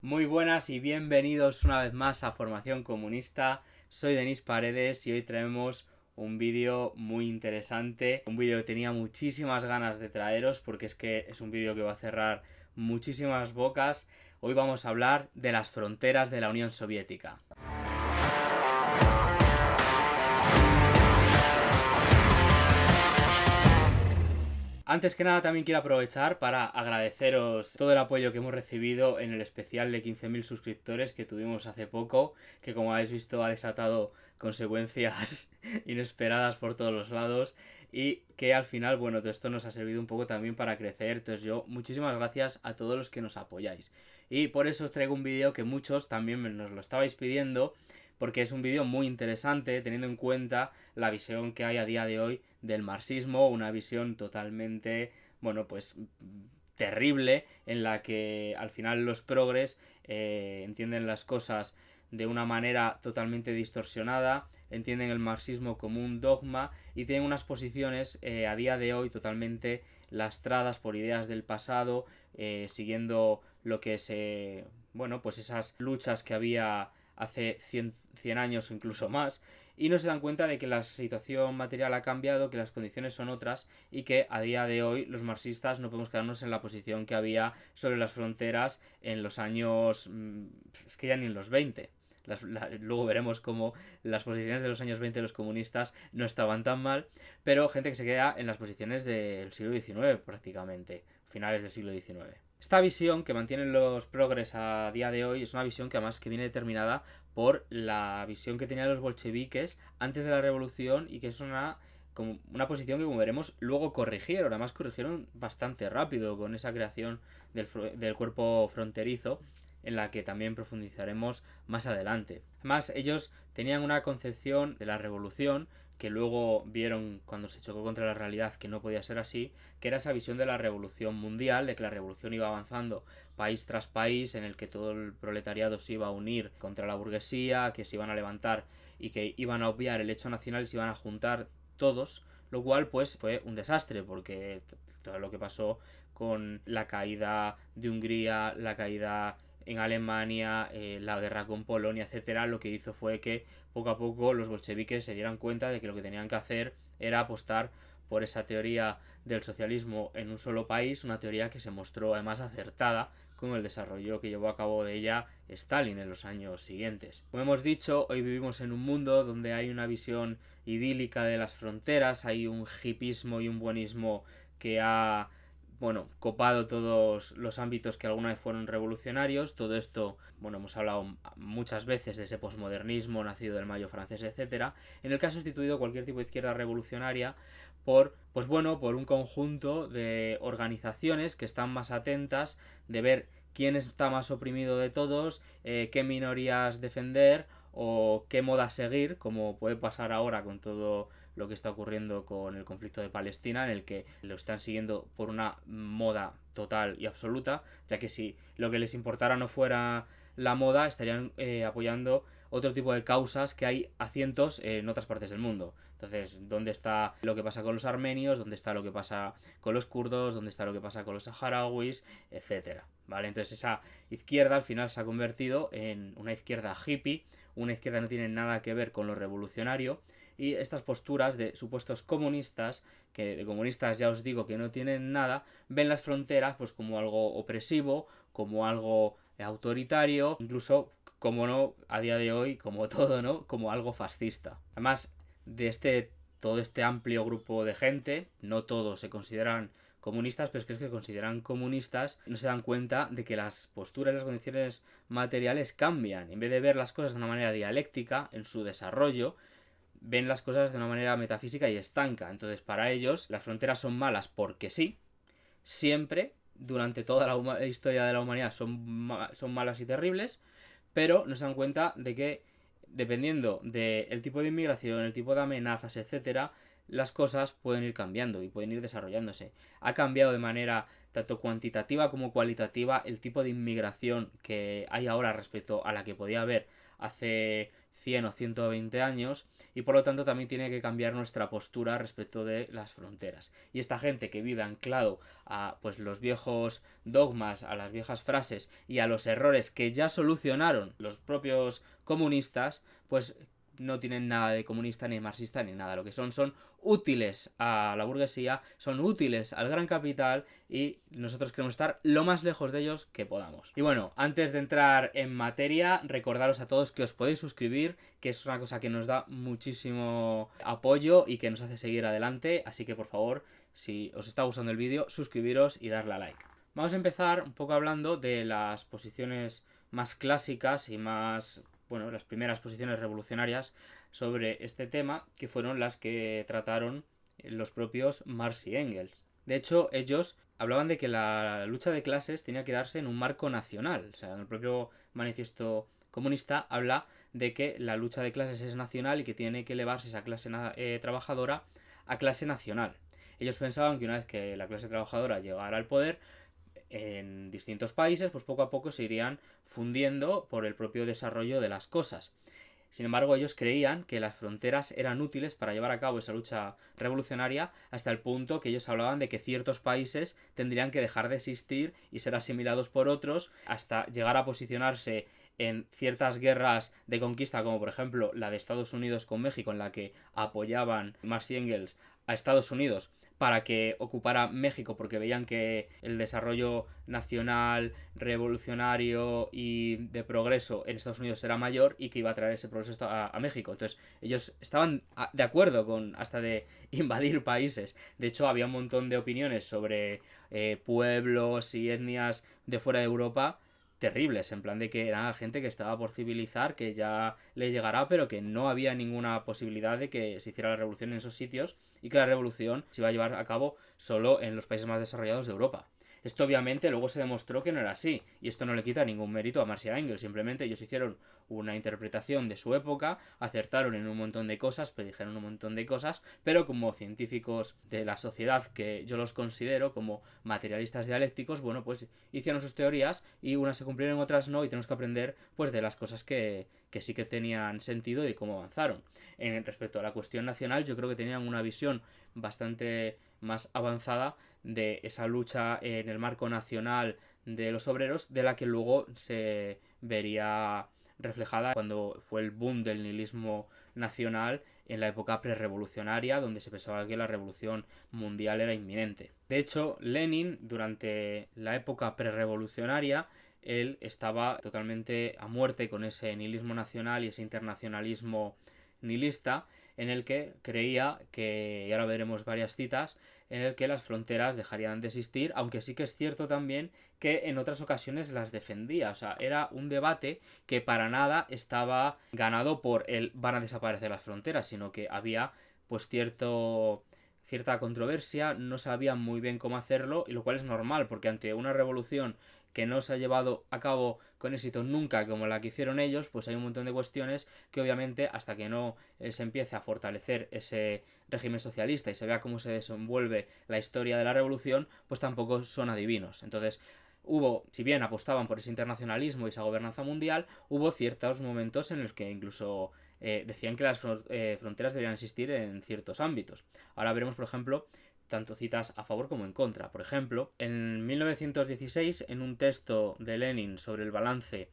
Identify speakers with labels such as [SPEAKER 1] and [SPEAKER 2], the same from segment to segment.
[SPEAKER 1] Muy buenas y bienvenidos una vez más a Formación Comunista. Soy Denis Paredes y hoy traemos un vídeo muy interesante. Un vídeo que tenía muchísimas ganas de traeros porque es que es un vídeo que va a cerrar muchísimas bocas. Hoy vamos a hablar de las fronteras de la Unión Soviética. Antes que nada también quiero aprovechar para agradeceros todo el apoyo que hemos recibido en el especial de 15.000 suscriptores que tuvimos hace poco, que como habéis visto ha desatado consecuencias inesperadas por todos los lados y que al final, bueno, todo esto nos ha servido un poco también para crecer. Entonces yo, muchísimas gracias a todos los que nos apoyáis. Y por eso os traigo un vídeo que muchos también nos lo estabais pidiendo, porque es un vídeo muy interesante teniendo en cuenta la visión que hay a día de hoy del marxismo, una visión totalmente, bueno, pues terrible, en la que al final los progres entienden las cosas de una manera totalmente distorsionada, entienden el marxismo como un dogma y tienen unas posiciones a día de hoy totalmente lastradas por ideas del pasado, siguiendo lo que se, bueno, pues esas luchas que había hace 100 años o incluso más, y no se dan cuenta de que la situación material ha cambiado, que las condiciones son otras y que a día de hoy los marxistas no podemos quedarnos en la posición que había sobre las fronteras en los años, es que ya ni en los 20. Luego veremos cómo las posiciones de los años 20 de los comunistas no estaban tan mal, pero gente que se queda en las posiciones del siglo XIX prácticamente, finales del siglo XIX. Esta visión que mantienen los progres a día de hoy es una visión que además que viene determinada por la visión que tenían los bolcheviques antes de la revolución y que es como una posición que, como veremos, luego corrigieron. Además corrigieron bastante rápido con esa creación del cuerpo fronterizo, en la que también profundizaremos más adelante. Además, ellos tenían una concepción de la revolución que luego vieron cuando se chocó contra la realidad que no podía ser así, que era esa visión de la revolución mundial, de que la revolución iba avanzando país tras país, en el que todo el proletariado se iba a unir contra la burguesía, que se iban a levantar y que iban a obviar el hecho nacional y se iban a juntar todos, lo cual pues fue un desastre porque todo lo que pasó con la caída de Hungría, la caída en Alemania, la guerra con Polonia, etcétera, lo que hizo fue que poco a poco los bolcheviques se dieran cuenta de que lo que tenían que hacer era apostar por esa teoría del socialismo en un solo país, una teoría que se mostró además acertada con el desarrollo que llevó a cabo de ella Stalin en los años siguientes. Como hemos dicho, hoy vivimos en un mundo donde hay una visión idílica de las fronteras, hay un hipismo y un buenismo que ha, bueno, copado todos los ámbitos que alguna vez fueron revolucionarios. Todo esto, bueno, hemos hablado muchas veces de ese posmodernismo nacido del Mayo francés, etcétera, en el que ha sustituido cualquier tipo de izquierda revolucionaria por, pues bueno, por un conjunto de organizaciones que están más atentas de ver quién está más oprimido de todos, qué minorías defender o qué moda seguir, como puede pasar ahora con todo lo que está ocurriendo con el conflicto de Palestina, en el que lo están siguiendo por una moda total y absoluta, ya que si lo que les importara no fuera la moda, estarían apoyando otro tipo de causas que hay a cientos en otras partes del mundo. Entonces, ¿dónde está lo que pasa con los armenios? ¿Dónde está lo que pasa con los kurdos? ¿Dónde está lo que pasa con los saharauis? Etcétera. ¿Vale? Entonces esa izquierda al final se ha convertido en una izquierda hippie, una izquierda que no tiene nada que ver con lo revolucionario, y estas posturas de supuestos comunistas, que de comunistas ya os digo que no tienen nada, ven las fronteras pues como algo opresivo, como algo autoritario, incluso, como no, a día de hoy, como todo, ¿no? Como algo fascista. Además, todo este amplio grupo de gente, no todos se consideran comunistas, pero es que se consideran comunistas no se dan cuenta de que las posturas y las condiciones materiales cambian. En vez de ver las cosas de una manera dialéctica en su desarrollo, ven las cosas de una manera metafísica y estanca. Entonces, para ellos, las fronteras son malas porque sí, siempre, durante toda la historia de la humanidad, son malas y terribles, pero no se dan cuenta de que, dependiendo del tipo de inmigración, el tipo de amenazas, etcétera, las cosas pueden ir cambiando y pueden ir desarrollándose. Ha cambiado de manera tanto cuantitativa como cualitativa el tipo de inmigración que hay ahora respecto a la que podía haber hace 100 o 120 años, y por lo tanto también tiene que cambiar nuestra postura respecto de las fronteras. Y esta gente que vive anclado a pues los viejos dogmas, a las viejas frases y a los errores que ya solucionaron los propios comunistas, pues no tienen nada de comunista ni marxista ni nada. Lo que son útiles a la burguesía, son útiles al gran capital, y nosotros queremos estar lo más lejos de ellos que podamos. Y bueno, antes de entrar en materia, recordaros a todos que os podéis suscribir, que es una cosa que nos da muchísimo apoyo y que nos hace seguir adelante. Así que por favor, si os está gustando el vídeo, suscribiros y darle a like. Vamos a empezar un poco hablando de las posiciones más clásicas y más, bueno, las primeras posiciones revolucionarias sobre este tema, que fueron las que trataron los propios Marx y Engels. De hecho, ellos hablaban de que la lucha de clases tenía que darse en un marco nacional. O sea, en el propio manifiesto comunista habla de que la lucha de clases es nacional y que tiene que elevarse esa clase trabajadora a clase nacional. Ellos pensaban que una vez que la clase trabajadora llegara al poder en distintos países, pues poco a poco se irían fundiendo por el propio desarrollo de las cosas. Sin embargo, ellos creían que las fronteras eran útiles para llevar a cabo esa lucha revolucionaria, hasta el punto que ellos hablaban de que ciertos países tendrían que dejar de existir y ser asimilados por otros, hasta llegar a posicionarse en ciertas guerras de conquista, como por ejemplo la de Estados Unidos con México, en la que apoyaban Marx y Engels a Estados Unidos para que ocupara México, porque veían que el desarrollo nacional, revolucionario y de progreso en Estados Unidos era mayor y que iba a traer ese progreso a México. Entonces ellos estaban de acuerdo con hasta de invadir países. De hecho, había un montón de opiniones sobre pueblos y etnias de fuera de Europa terribles, en plan de que era gente que estaba por civilizar, que ya le llegará, pero que no había ninguna posibilidad de que se hiciera la revolución en esos sitios, y que la revolución se iba a llevar a cabo solo en los países más desarrollados de Europa. Esto obviamente luego se demostró que no era así, y esto no le quita ningún mérito a Marx y a Engels, simplemente ellos hicieron una interpretación de su época, acertaron en un montón de cosas, predijeron un montón de cosas, pero como científicos de la sociedad, que yo los considero como materialistas dialécticos, bueno, pues hicieron sus teorías y unas se cumplieron, otras no, y tenemos que aprender pues de las cosas que sí que tenían sentido y cómo avanzaron. En respecto a la cuestión nacional, yo creo que tenían una visión bastante más avanzada de esa lucha en el marco nacional de los obreros, de la que luego se vería reflejada cuando fue el boom del nihilismo nacional en la época prerrevolucionaria, donde se pensaba que la revolución mundial era inminente. De hecho, Lenin, durante la época prerrevolucionaria, él estaba totalmente a muerte con ese nihilismo nacional y ese internacionalismo nihilista, en el que creía que, y ahora veremos varias citas, en el que las fronteras dejarían de existir, aunque sí que es cierto también que en otras ocasiones las defendía. O sea, era un debate que para nada estaba ganado por el van a desaparecer las fronteras, sino que había pues cierta controversia, no sabían muy bien cómo hacerlo, y lo cual es normal, porque ante una revolución que no se ha llevado a cabo con éxito nunca como la que hicieron ellos, pues hay un montón de cuestiones que obviamente hasta que no se empiece a fortalecer ese régimen socialista y se vea cómo se desenvuelve la historia de la revolución, pues tampoco son adivinos. Entonces hubo, si bien apostaban por ese internacionalismo y esa gobernanza mundial, hubo ciertos momentos en los que incluso decían que las fronteras deberían existir en ciertos ámbitos. Ahora veremos, por ejemplo, tanto citas a favor como en contra. Por ejemplo, en 1916, en un texto de Lenin sobre el balance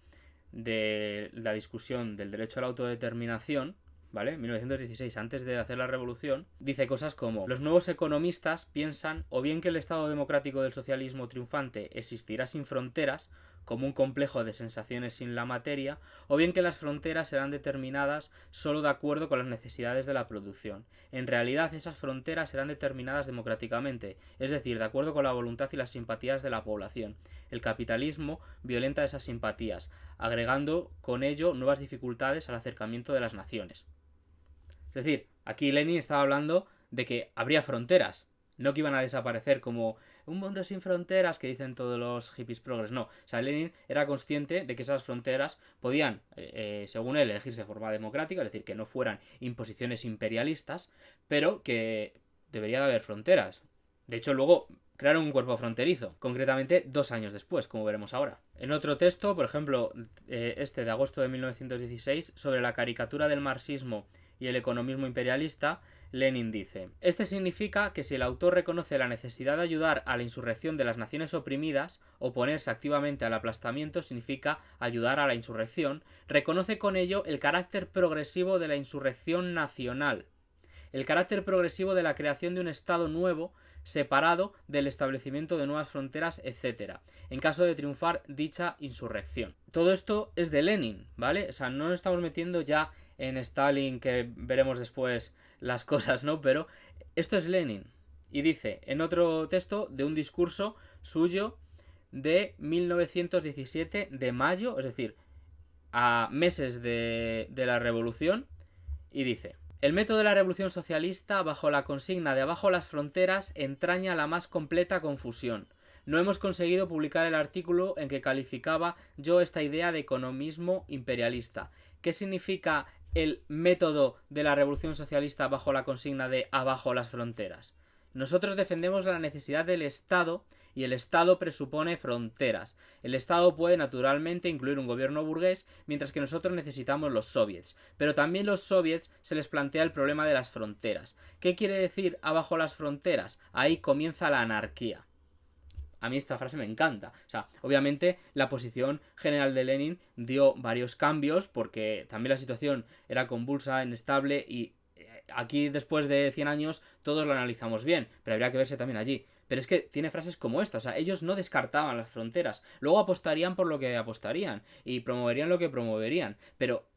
[SPEAKER 1] de la discusión del derecho a la autodeterminación, ¿vale? 1916, antes de hacer la revolución, dice cosas como: los nuevos economistas piensan o bien que el Estado democrático del socialismo triunfante existirá sin fronteras, como un complejo de sensaciones sin la materia, o bien que las fronteras serán determinadas solo de acuerdo con las necesidades de la producción. En realidad, esas fronteras serán determinadas democráticamente, es decir, de acuerdo con la voluntad y las simpatías de la población. El capitalismo violenta esas simpatías, agregando con ello nuevas dificultades al acercamiento de las naciones. Es decir, aquí Lenin estaba hablando de que habría fronteras, no que iban a desaparecer como un mundo sin fronteras que dicen todos los hippies progres. No, o sea, Lenin era consciente de que esas fronteras podían, según él, elegirse de forma democrática, es decir, que no fueran imposiciones imperialistas, pero que debería de haber fronteras. De hecho, luego crearon un cuerpo fronterizo, concretamente 2 años después, como veremos ahora. En otro texto, por ejemplo, este de agosto de 1916, sobre la caricatura del marxismo y el economismo imperialista, Lenin dice: este significa que si el autor reconoce la necesidad de ayudar a la insurrección de las naciones oprimidas, oponerse activamente al aplastamiento significa ayudar a la insurrección, reconoce con ello el carácter progresivo de la insurrección nacional, el carácter progresivo de la creación de un Estado nuevo, separado del establecimiento de nuevas fronteras, etc., en caso de triunfar dicha insurrección. Todo esto es de Lenin, ¿vale? O sea, no nos estamos metiendo ya en Stalin, que veremos después las cosas, ¿no? Pero esto es Lenin. Y dice, en otro texto, de un discurso suyo de 1917, de mayo, es decir, a meses de la revolución, y dice: el método de la revolución socialista, bajo la consigna de abajo las fronteras, entraña la más completa confusión. No hemos conseguido publicar el artículo en que calificaba yo esta idea de economismo imperialista. ¿Qué significa el método de la revolución socialista bajo la consigna de abajo las fronteras? Nosotros defendemos la necesidad del Estado y el Estado presupone fronteras. El Estado puede naturalmente incluir un gobierno burgués, mientras que nosotros necesitamos los soviets. Pero también los soviets se les plantea el problema de las fronteras. ¿Qué quiere decir abajo las fronteras? Ahí comienza la anarquía. A mí esta frase me encanta. O sea, obviamente la posición general de Lenin dio varios cambios porque también la situación era convulsa, inestable y aquí después de 100 años todos lo analizamos bien, pero habría que verse también allí. Pero es que tiene frases como esta, o sea, ellos no descartaban las fronteras, luego apostarían por lo que apostarían y promoverían lo que promoverían, pero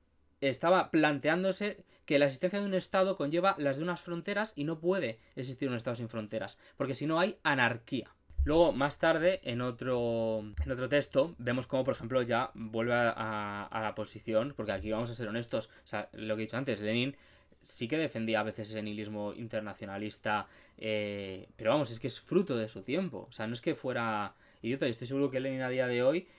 [SPEAKER 1] estaba planteándose que la existencia de un Estado conlleva las de unas fronteras y no puede existir un Estado sin fronteras, porque si no hay anarquía. Luego, más tarde, en otro texto, vemos cómo, por ejemplo, ya vuelve a la posición, porque aquí vamos a ser honestos, o sea, lo que he dicho antes, Lenin sí que defendía a veces ese nihilismo internacionalista, pero vamos, es que es fruto de su tiempo, o sea, no es que fuera idiota. Yo estoy seguro que Lenin a día de hoy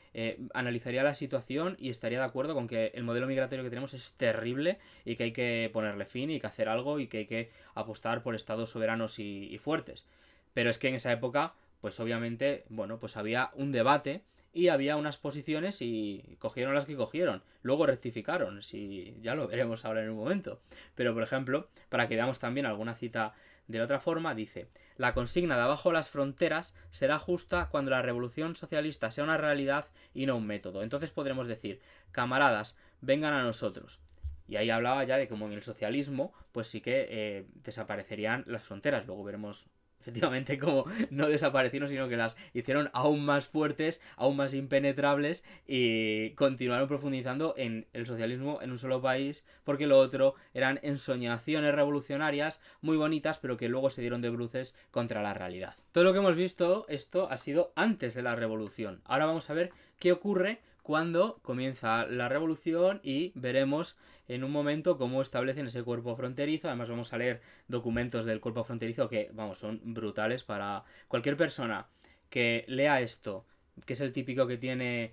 [SPEAKER 1] analizaría la situación y estaría de acuerdo con que el modelo migratorio que tenemos es terrible y que hay que ponerle fin y que hacer algo y que hay que apostar por estados soberanos y fuertes. Pero es que en esa época, pues obviamente, bueno, pues había un debate y había unas posiciones y cogieron las que cogieron. Luego rectificaron, si ya lo veremos ahora en un momento. Pero, por ejemplo, para que veamos también alguna cita de la otra forma, dice: la consigna de abajo las fronteras será justa cuando la revolución socialista sea una realidad y no un método. Entonces podremos decir: camaradas, vengan a nosotros. Y ahí hablaba ya de cómo en el socialismo, pues sí que desaparecerían las fronteras. Luego veremos efectivamente como no desaparecieron, sino que las hicieron aún más fuertes, aún más impenetrables y continuaron profundizando en el socialismo en un solo país, porque lo otro eran ensoñaciones revolucionarias muy bonitas, pero que luego se dieron de bruces contra la realidad. Todo lo que hemos visto, esto ha sido antes de la revolución. Ahora vamos a ver qué ocurre cuando comienza la revolución y veremos en un momento cómo establecen ese cuerpo fronterizo. Además vamos a leer documentos del cuerpo fronterizo que, vamos, son brutales para cualquier persona que lea esto, que es el típico que tiene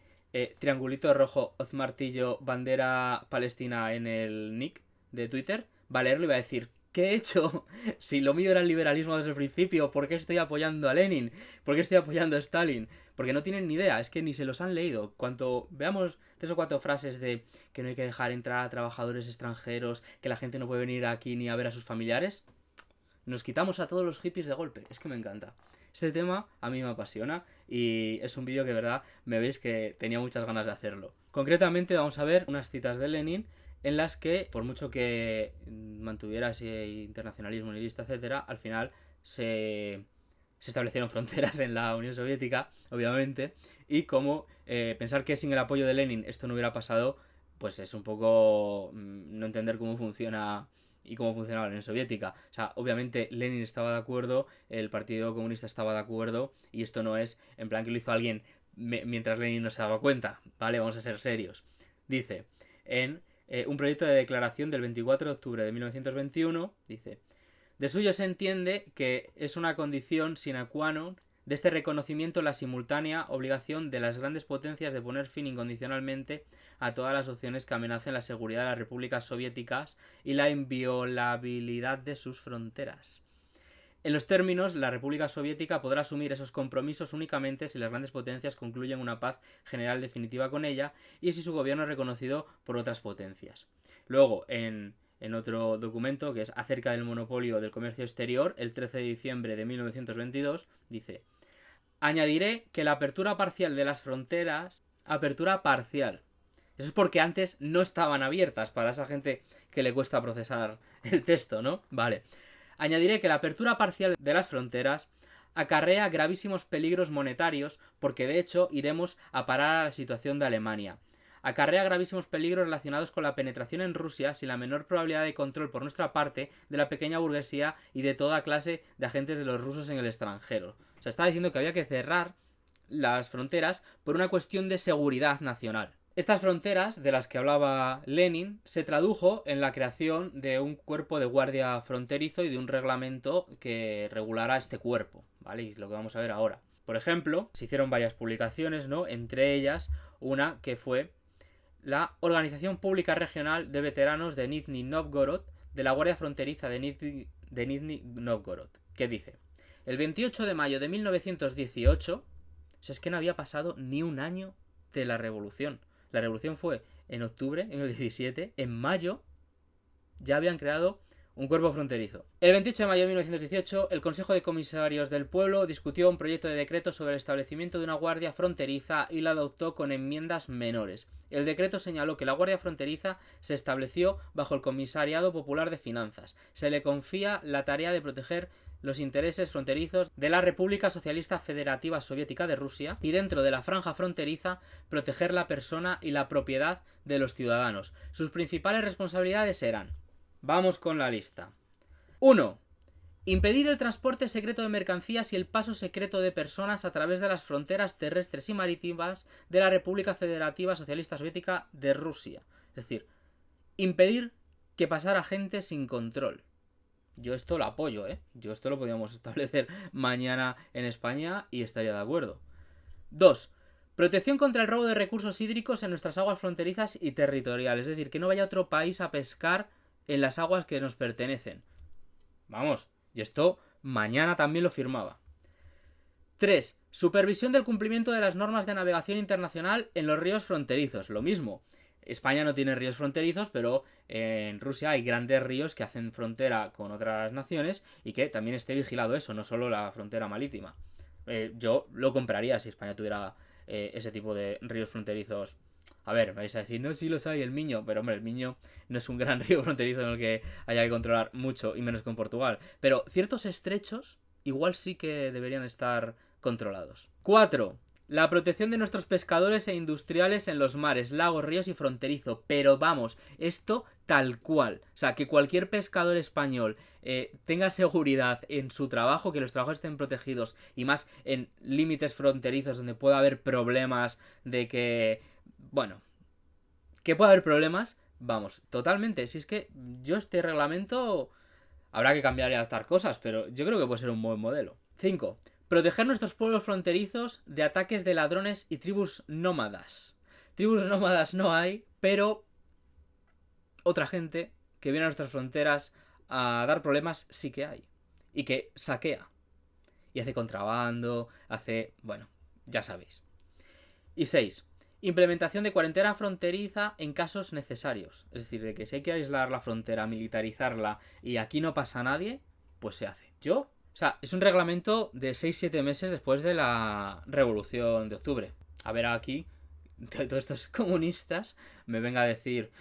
[SPEAKER 1] triangulito rojo, hoz martillo, bandera palestina en el nick de Twitter, va a leerlo y va a decir: ¿qué he hecho? Si lo mío era el liberalismo desde el principio, ¿por qué estoy apoyando a Lenin? ¿Por qué estoy apoyando a Stalin? Porque no tienen ni idea, es que ni se los han leído. Cuando veamos 3 o 4 frases de que no hay que dejar entrar a trabajadores extranjeros, que la gente no puede venir aquí ni a ver a sus familiares, nos quitamos a todos los hippies de golpe. Es que me encanta. Este tema a mí me apasiona y es un vídeo que, de verdad, me veis que tenía muchas ganas de hacerlo. Concretamente vamos a ver unas citas de Lenin en las que, por mucho que mantuviera ese internacionalismo nihilista, etcétera, al final se establecieron fronteras en la Unión Soviética, obviamente, y como pensar que sin el apoyo de Lenin esto no hubiera pasado, pues es un poco no entender cómo funciona y cómo funcionaba la Unión Soviética. O sea, obviamente Lenin estaba de acuerdo, el Partido Comunista estaba de acuerdo, y esto no es en plan que lo hizo alguien mientras Lenin no se daba cuenta, ¿vale? Vamos a ser serios. Dice, en un proyecto de declaración del 24 de octubre de 1921, dice: de suyo se entiende que es una condición sine qua non de este reconocimiento la simultánea obligación de las grandes potencias de poner fin incondicionalmente a todas las opciones que amenacen la seguridad de las repúblicas soviéticas y la inviolabilidad de sus fronteras. En los términos, la República Soviética podrá asumir esos compromisos únicamente si las grandes potencias concluyen una paz general definitiva con ella y si su gobierno es reconocido por otras potencias. Luego, en otro documento, que es acerca del monopolio del comercio exterior, el 13 de diciembre de 1922, dice: añadiré que la apertura parcial de las fronteras... Apertura parcial. Eso es porque antes no estaban abiertas, para esa gente que le cuesta procesar el texto, ¿no? Vale. Añadiré que la apertura parcial de las fronteras acarrea gravísimos peligros monetarios, porque de hecho iremos a parar a la situación de Alemania. Acarrea gravísimos peligros relacionados con la penetración en Rusia sin la menor probabilidad de control por nuestra parte de la pequeña burguesía y de toda clase de agentes de los rusos en el extranjero. O sea, estaba diciendo que había que cerrar las fronteras por una cuestión de seguridad nacional. Estas fronteras, de las que hablaba Lenin, se tradujo en la creación de un cuerpo de guardia fronterizo y de un reglamento que regulara este cuerpo, ¿vale? Y es lo que vamos a ver ahora. Por ejemplo, se hicieron varias publicaciones, ¿no? Entre ellas, una que fue la Organización Pública Regional de Veteranos de Nizhny Novgorod, de la Guardia Fronteriza de Nizhny Novgorod, que dice: el 28 de mayo de 1918, o sea, es que no había pasado ni un año de la revolución. La revolución fue en octubre, en el 17. En mayo ya habían creado un cuerpo fronterizo. El 28 de mayo de 1918, el Consejo de Comisarios del Pueblo discutió un proyecto de decreto sobre el establecimiento de una guardia fronteriza y lo adoptó con enmiendas menores. El decreto señaló que la guardia fronteriza se estableció bajo el Comisariado Popular de Finanzas. Se le confía la tarea de proteger los intereses fronterizos de la República Socialista Federativa Soviética de Rusia y dentro de la franja fronteriza proteger la persona y la propiedad de los ciudadanos. Sus principales responsabilidades eran... Vamos con la lista. 1. Impedir el transporte secreto de mercancías y el paso secreto de personas a través de las fronteras terrestres y marítimas de la República Federativa Socialista Soviética de Rusia. Es decir, impedir que pasara gente sin control. Yo esto lo apoyo, ¿eh? Yo esto lo podríamos establecer mañana en España y estaría de acuerdo. 2. Protección contra el robo de recursos hídricos en nuestras aguas fronterizas y territoriales. Es decir, que no vaya otro país a pescar en las aguas que nos pertenecen. Vamos, y esto mañana también lo firmaba. 3. Supervisión del cumplimiento de las normas de navegación internacional en los ríos fronterizos. Lo mismo. España no tiene ríos fronterizos, pero en Rusia hay grandes ríos que hacen frontera con otras naciones y que también esté vigilado eso, no solo la frontera marítima. Yo lo compraría si España tuviera ese tipo de ríos fronterizos. A ver, me vais a decir, no, sí los hay, el Miño, pero hombre, el Miño no es un gran río fronterizo en el que haya que controlar mucho, y menos con Portugal. Pero ciertos estrechos igual sí que deberían estar controlados. 4. La protección de nuestros pescadores e industriales en los mares, lagos, ríos y fronterizo. Pero vamos, esto tal cual. O sea, que cualquier pescador español tenga seguridad en su trabajo, que los trabajos estén protegidos y más en límites fronterizos donde pueda haber problemas de que... Bueno, que pueda haber problemas, vamos, totalmente. Si es que yo este reglamento habrá que cambiar y adaptar cosas, pero yo creo que puede ser un buen modelo. 5. Proteger nuestros pueblos fronterizos de ataques de ladrones y tribus nómadas. Tribus nómadas no hay, pero otra gente que viene a nuestras fronteras a dar problemas sí que hay. Y que saquea. Y hace contrabando, hace... bueno, ya sabéis. Y 6. Implementación de cuarentena fronteriza en casos necesarios. Es decir, de que si hay que aislar la frontera, militarizarla y aquí no pasa nadie, pues se hace. O sea, es un reglamento de 6-7 meses después de la Revolución de Octubre. A ver, aquí, todos estos comunistas me vengan a decir...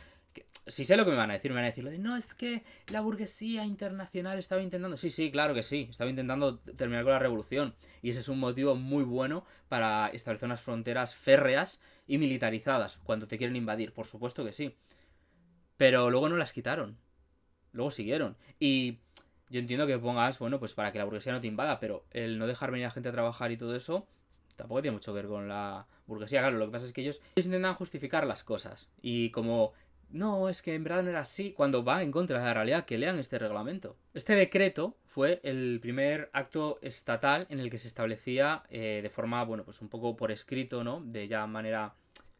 [SPEAKER 1] Si sé lo que me van a decir, lo de no, es que la burguesía internacional estaba intentando... Sí, claro que sí, estaba intentando terminar con la revolución. Y ese es un motivo muy bueno para establecer unas fronteras férreas y militarizadas cuando te quieren invadir, por supuesto que sí. Pero luego no las quitaron. Luego siguieron. Y yo entiendo que pongas, bueno, pues para que la burguesía no te invada, pero el no dejar venir a gente a trabajar y todo eso tampoco tiene mucho que ver con la burguesía. Claro, lo que pasa es que ellos intentan justificar las cosas. Y como no, es que en verdad no era así, cuando va en contra de la realidad, que lean este reglamento. Este decreto fue el primer acto estatal en el que se establecía de forma, bueno, pues un poco por escrito, ¿no? De ya manera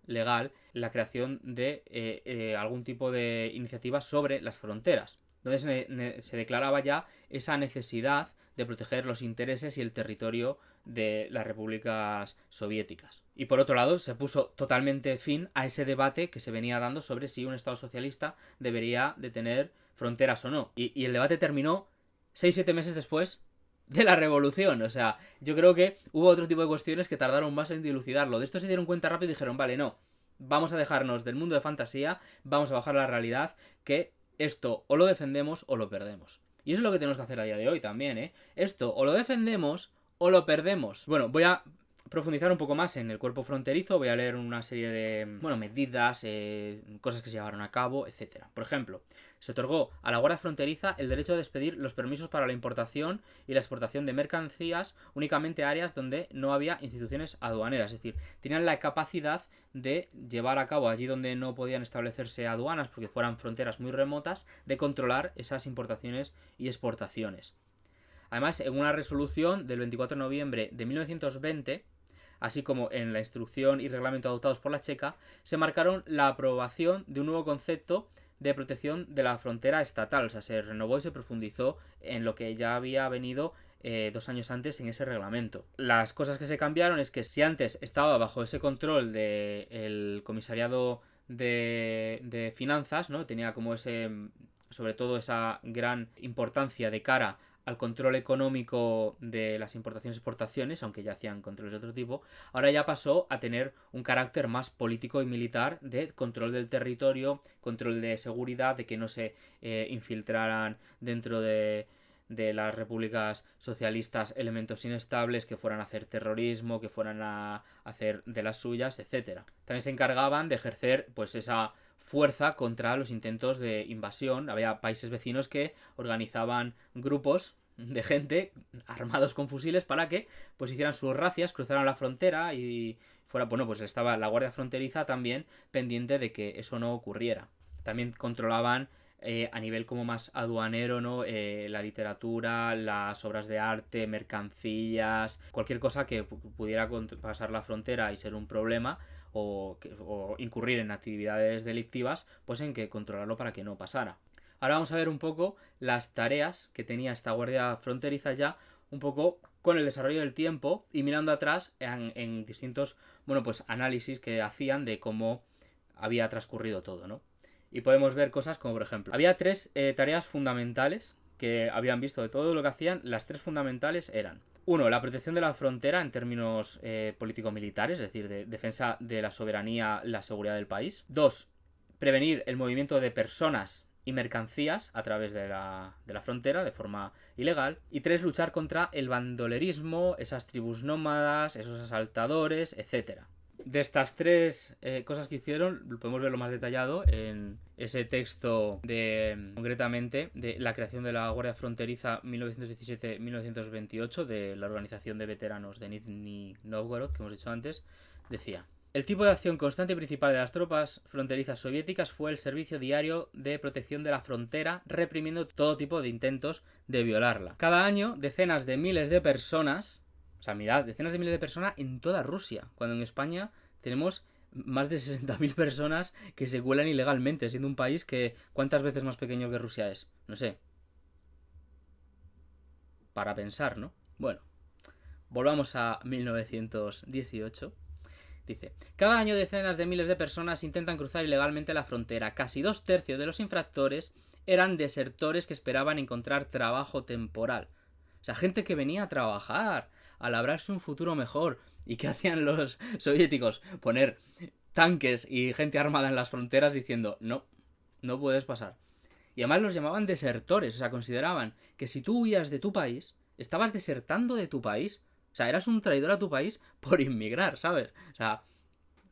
[SPEAKER 1] legal, la creación de algún tipo de iniciativa sobre las fronteras. Entonces se declaraba ya esa necesidad de proteger los intereses y el territorio de las repúblicas soviéticas. Y por otro lado, se puso totalmente fin a ese debate que se venía dando sobre si un Estado socialista debería de tener fronteras o no. Y el debate terminó 6-7 meses después de la revolución. O sea, yo creo que hubo otro tipo de cuestiones que tardaron más en dilucidarlo. De esto se dieron cuenta rápido y dijeron, vale, no, vamos a dejarnos del mundo de fantasía, vamos a bajar a la realidad, que esto o lo defendemos o lo perdemos. Y eso es lo que tenemos que hacer a día de hoy también, ¿eh? Esto o lo defendemos o lo perdemos. Bueno, voy a profundizar un poco más en el cuerpo fronterizo, voy a leer una serie de, bueno, medidas, cosas que se llevaron a cabo, etcétera. Por ejemplo, se otorgó a la Guardia Fronteriza el derecho a despedir los permisos para la importación y la exportación de mercancías únicamente a áreas donde no había instituciones aduaneras, es decir, tenían la capacidad de llevar a cabo allí donde no podían establecerse aduanas porque fueran fronteras muy remotas, de controlar esas importaciones y exportaciones. Además, en una resolución del 24 de noviembre de 1920, así como en la instrucción y reglamento adoptados por la Checa, se marcaron la aprobación de un nuevo concepto de protección de la frontera estatal. O sea, se renovó y se profundizó en lo que ya había venido 2 años antes en ese reglamento. Las cosas que se cambiaron es que si antes estaba bajo ese control del comisariado de finanzas, ¿no? Tenía como ese, sobre todo esa gran importancia de cara al control económico de las importaciones y exportaciones, aunque ya hacían controles de otro tipo, ahora ya pasó a tener un carácter más político y militar de control del territorio, control de seguridad, de que no se infiltraran dentro de las repúblicas socialistas elementos inestables que fueran a hacer terrorismo, que fueran a hacer de las suyas, etcétera. También se encargaban de ejercer pues esa fuerza contra los intentos de invasión. Había países vecinos que organizaban grupos de gente armados con fusiles para que pues hicieran sus racias, cruzaran la frontera y fuera, bueno, pues estaba la Guardia Fronteriza también pendiente de que eso no ocurriera. También controlaban a nivel como más aduanero, ¿no? La literatura, las obras de arte, mercancías, cualquier cosa que pudiera pasar la frontera y ser un problema o incurrir en actividades delictivas, pues en que controlarlo para que no pasara. Ahora vamos a ver un poco las tareas que tenía esta Guardia Fronteriza ya, un poco con el desarrollo del tiempo y mirando atrás en distintos, bueno, pues análisis que hacían de cómo había transcurrido todo, ¿no? Y podemos ver cosas como, por ejemplo, había 3 tareas fundamentales que habían visto de todo lo que hacían. Las 3 fundamentales eran: 1. La protección de la frontera en términos político-militares, es decir, de defensa de la soberanía, la seguridad del país. 2. Prevenir el movimiento de personas y mercancías a través de la frontera de forma ilegal. Y 3. Luchar contra el bandolerismo, esas tribus nómadas, esos asaltadores, etcétera. De estas 3 cosas que hicieron, podemos verlo más detallado en ese texto concretamente, de la creación de la Guardia Fronteriza 1917-1928 de la Organización de Veteranos de Nizhny Novgorod, que hemos dicho antes. Decía: el tipo de acción constante y principal de las tropas fronterizas soviéticas fue el servicio diario de protección de la frontera, reprimiendo todo tipo de intentos de violarla. Cada año, decenas de miles de personas... O sea, mirad, decenas de miles de personas en toda Rusia, cuando en España tenemos más de 60.000 personas que se cuelan ilegalmente, siendo un país que ¿cuántas veces más pequeño que Rusia es? No sé. Para pensar, ¿no? Bueno, volvamos a 1918. Dice: cada año decenas de miles de personas intentan cruzar ilegalmente la frontera. Casi 2/3 de los infractores eran desertores que esperaban encontrar trabajo temporal. O sea, gente que venía a trabajar, a labrarse un futuro mejor. ¿Y qué hacían los soviéticos? Poner tanques y gente armada en las fronteras diciendo: no, no puedes pasar. Y además los llamaban desertores. O sea, consideraban que si tú huías de tu país, estabas desertando de tu país. O sea, eras un traidor a tu país por inmigrar, ¿sabes? O sea,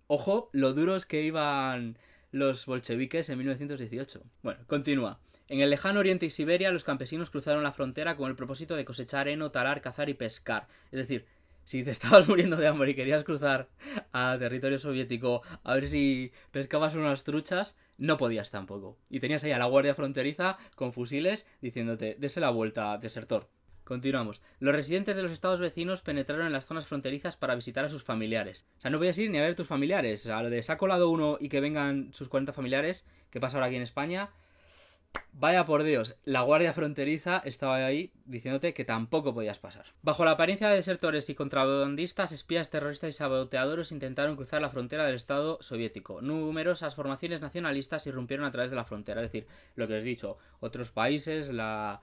[SPEAKER 1] ojo lo duros que iban los bolcheviques en 1918. Bueno, continúa. En el lejano oriente y Siberia, los campesinos cruzaron la frontera con el propósito de cosechar heno, talar, cazar y pescar. Es decir, Si te estabas muriendo de hambre y querías cruzar a territorio soviético a ver si pescabas unas truchas, no podías tampoco. Y tenías ahí a la guardia fronteriza con fusiles diciéndote, dese la vuelta, desertor. Continuamos. Los residentes de los estados vecinos penetraron en las zonas fronterizas para visitar a sus familiares. O sea, no podías ir ni a ver tus familiares. O sea, lo de se ha colado uno y que vengan sus 40 familiares, que pasa ahora aquí en España. Vaya por Dios, la guardia fronteriza estaba ahí diciéndote que tampoco podías pasar. Bajo la apariencia de desertores y contrabandistas, espías, terroristas y saboteadores intentaron cruzar la frontera del Estado soviético. Numerosas formaciones nacionalistas irrumpieron a través de la frontera. Es decir, lo que os he dicho, otros países, la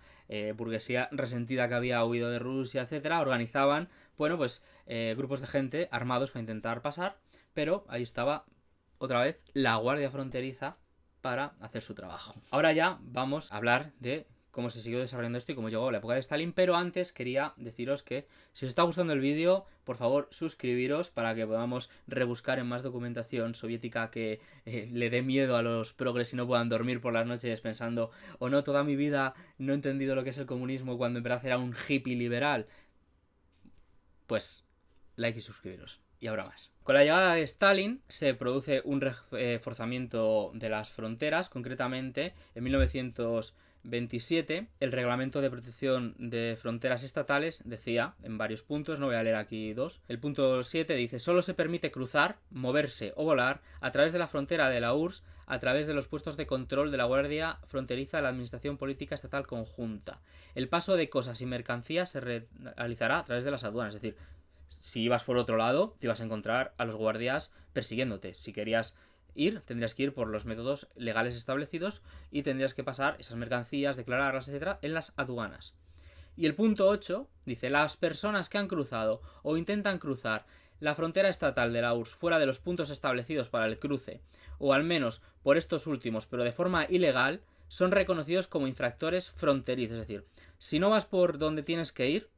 [SPEAKER 1] burguesía resentida que había huido de Rusia, etcétera, organizaban, bueno, pues grupos de gente armados para intentar pasar, pero ahí estaba otra vez la guardia fronteriza para hacer su trabajo. Ahora ya vamos a hablar de cómo se siguió desarrollando esto y cómo llegó la época de Stalin, pero antes quería deciros que si os está gustando el vídeo, por favor suscribiros para que podamos rebuscar en más documentación soviética que le dé miedo a los progres y no puedan dormir por las noches pensando o no, toda mi vida no he entendido lo que es el comunismo cuando en verdad era un hippie liberal. Pues like y suscribiros. Y ahora más. Con la llegada de Stalin se produce un reforzamiento de las fronteras. Concretamente, en 1927, el Reglamento de Protección de Fronteras Estatales decía, en varios puntos, no voy a leer aquí dos, el punto 7 dice, solo se permite cruzar, moverse o volar a través de la frontera de la URSS a través de los puestos de control de la Guardia Fronteriza de la Administración Política Estatal Conjunta. El paso de cosas y mercancías se realizará a través de las aduanas, es decir, si ibas por otro lado, te ibas a encontrar a los guardias persiguiéndote. Si querías ir, tendrías que ir por los métodos legales establecidos y tendrías que pasar esas mercancías, declararlas, etcétera, en las aduanas. Y el punto 8 dice, las personas que han cruzado o intentan cruzar la frontera estatal de la URSS fuera de los puntos establecidos para el cruce, o al menos por estos últimos, pero de forma ilegal, son reconocidos como infractores fronterizos. Es decir, si no vas por donde tienes que ir,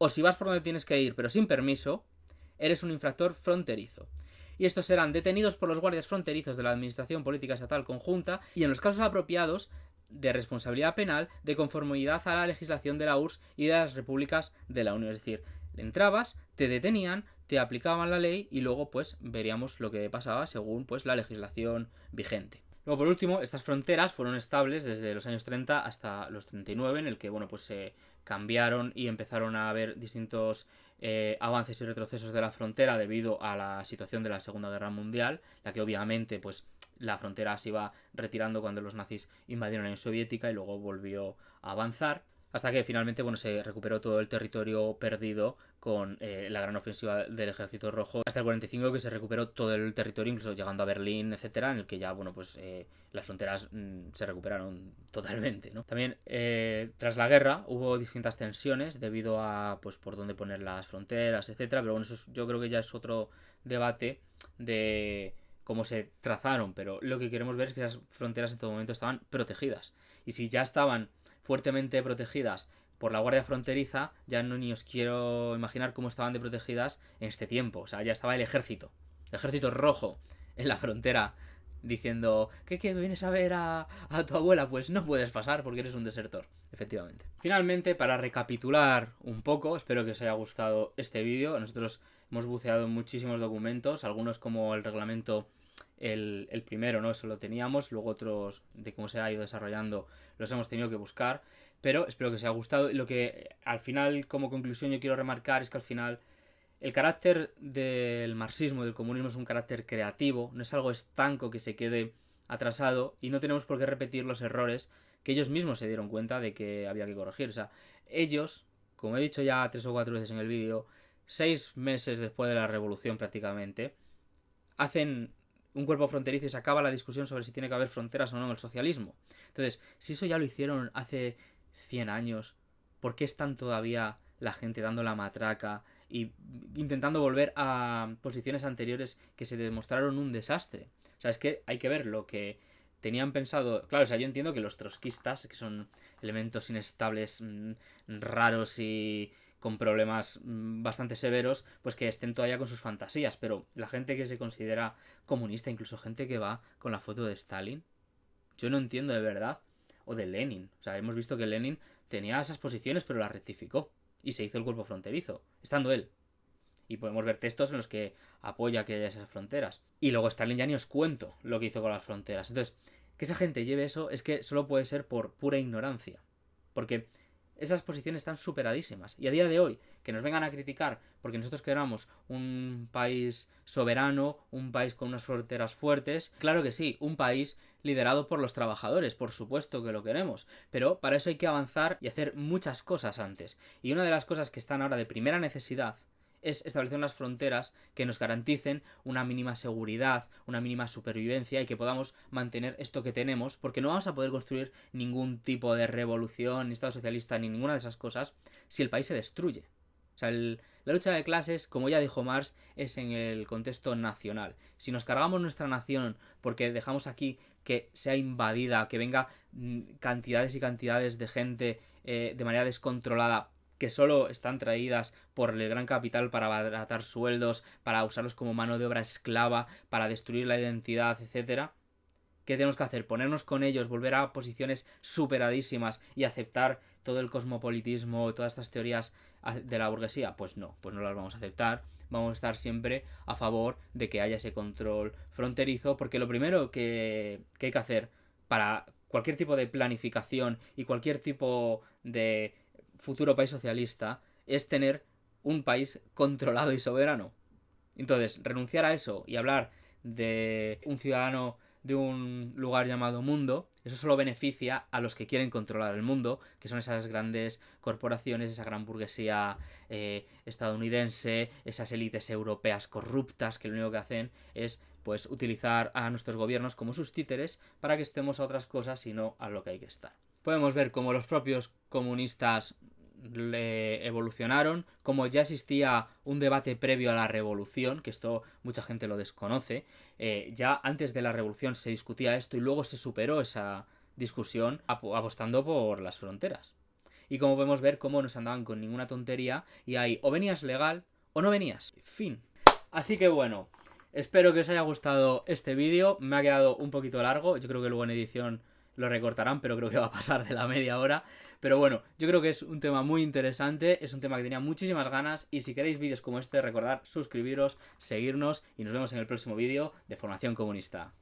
[SPEAKER 1] o si vas por donde tienes que ir pero sin permiso, eres un infractor fronterizo. Y estos serán detenidos por los guardias fronterizos de la Administración Política Estatal Conjunta y en los casos apropiados de responsabilidad penal de conformidad a la legislación de la URSS y de las repúblicas de la Unión. Es decir, entrabas, te detenían, te aplicaban la ley y luego pues veríamos lo que pasaba según pues la legislación vigente. Luego, por último, estas fronteras fueron estables desde los años 30 hasta los 39, en el que, bueno, pues se cambiaron y empezaron a haber distintos avances y retrocesos de la frontera debido a la situación de la Segunda Guerra Mundial, la que obviamente, pues, la frontera se iba retirando cuando los nazis invadieron la Unión Soviética y luego volvió a avanzar. Hasta que finalmente, bueno, se recuperó todo el territorio perdido con la gran ofensiva del Ejército Rojo hasta el 45, que se recuperó todo el territorio, incluso llegando a Berlín, etcétera, en el que ya, bueno, pues las fronteras se recuperaron totalmente, ¿no? También, tras la guerra, hubo distintas tensiones debido a, pues, por dónde poner las fronteras, etcétera, pero bueno, yo creo que ya es otro debate de cómo se trazaron, pero lo que queremos ver es que esas fronteras en todo momento estaban protegidas. Y si ya estaban fuertemente protegidas por la Guardia Fronteriza, ya no ni os quiero imaginar cómo estaban de protegidas en este tiempo. O sea, ya estaba el ejército rojo en la frontera diciendo ¿qué vienes a ver a tu abuela? Pues no puedes pasar porque eres un desertor, efectivamente. Finalmente, para recapitular un poco, espero que os haya gustado este vídeo. Nosotros hemos buceado en muchísimos documentos, algunos como el reglamento el primero, ¿no? Eso lo teníamos, luego otros de cómo se ha ido desarrollando los hemos tenido que buscar, pero espero que os haya gustado. Lo que al final, como conclusión, yo quiero remarcar es que al final el carácter del marxismo y del comunismo es un carácter creativo, no es algo estanco que se quede atrasado y no tenemos por qué repetir los errores que ellos mismos se dieron cuenta de que había que corregir. O sea, ellos, como he dicho ya 3 o 4 veces en el vídeo, 6 meses después de la revolución prácticamente, hacen un cuerpo fronterizo y se acaba la discusión sobre si tiene que haber fronteras o no en el socialismo. Entonces, si eso ya lo hicieron hace 100 años, ¿por qué están todavía la gente dando la matraca y intentando volver a posiciones anteriores que se demostraron un desastre? O sea, es que hay que ver lo que tenían pensado. Claro, o sea, yo entiendo que los trotskistas, que son elementos inestables, raros y con problemas bastante severos, pues que estén todavía con sus fantasías, pero la gente que se considera comunista, incluso gente que va con la foto de Stalin, yo no entiendo de verdad, o de Lenin, o sea, hemos visto que Lenin tenía esas posiciones pero las rectificó y se hizo el cuerpo fronterizo, estando él. Y podemos ver textos en los que apoya que haya esas fronteras. Y luego Stalin ya ni os cuento lo que hizo con las fronteras. Entonces, que esa gente lleve eso es que solo puede ser por pura ignorancia. Porque esas posiciones están superadísimas. Y a día de hoy, que nos vengan a criticar porque nosotros queramos un país soberano, un país con unas fronteras fuertes, claro que sí, un país liderado por los trabajadores, por supuesto que lo queremos, pero para eso hay que avanzar y hacer muchas cosas antes. Y una de las cosas que están ahora de primera necesidad es establecer unas fronteras que nos garanticen una mínima seguridad, una mínima supervivencia y que podamos mantener esto que tenemos, porque no vamos a poder construir ningún tipo de revolución, ni Estado socialista, ni ninguna de esas cosas si el país se destruye. O sea, la lucha de clases, como ya dijo Marx, es en el contexto nacional. Si nos cargamos nuestra nación porque dejamos aquí que sea invadida, que venga cantidades y cantidades de gente de manera descontrolada, que solo están traídas por el gran capital para abaratar sueldos, para usarlos como mano de obra esclava, para destruir la identidad, etcétera. ¿Qué tenemos que hacer? ¿Ponernos con ellos, volver a posiciones superadísimas y aceptar todo el cosmopolitismo, todas estas teorías de la burguesía? Pues no las vamos a aceptar. Vamos a estar siempre a favor de que haya ese control fronterizo, porque lo primero que hay que hacer para cualquier tipo de planificación y cualquier tipo de futuro país socialista es tener un país controlado y soberano. Entonces, renunciar a eso y hablar de un ciudadano de un lugar llamado mundo, eso solo beneficia a los que quieren controlar el mundo, que son esas grandes corporaciones, esa gran burguesía estadounidense, esas élites europeas corruptas que lo único que hacen es pues utilizar a nuestros gobiernos como sus títeres para que estemos a otras cosas y no a lo que hay que estar. Podemos ver cómo los propios comunistas evolucionaron, como ya existía un debate previo a la revolución, que esto mucha gente lo desconoce, ya antes de la revolución se discutía esto y luego se superó esa discusión apostando por las fronteras. Y como podemos ver cómo no se andaban con ninguna tontería y ahí o venías legal o no venías. Fin. Así que bueno, espero que os haya gustado este vídeo, me ha quedado un poquito largo, yo creo que luego en edición lo recortarán, pero creo que va a pasar de la media hora. Pero bueno, yo creo que es un tema muy interesante, es un tema que tenía muchísimas ganas y si queréis vídeos como este, recordad suscribiros, seguirnos y nos vemos en el próximo vídeo de Formación Comunista.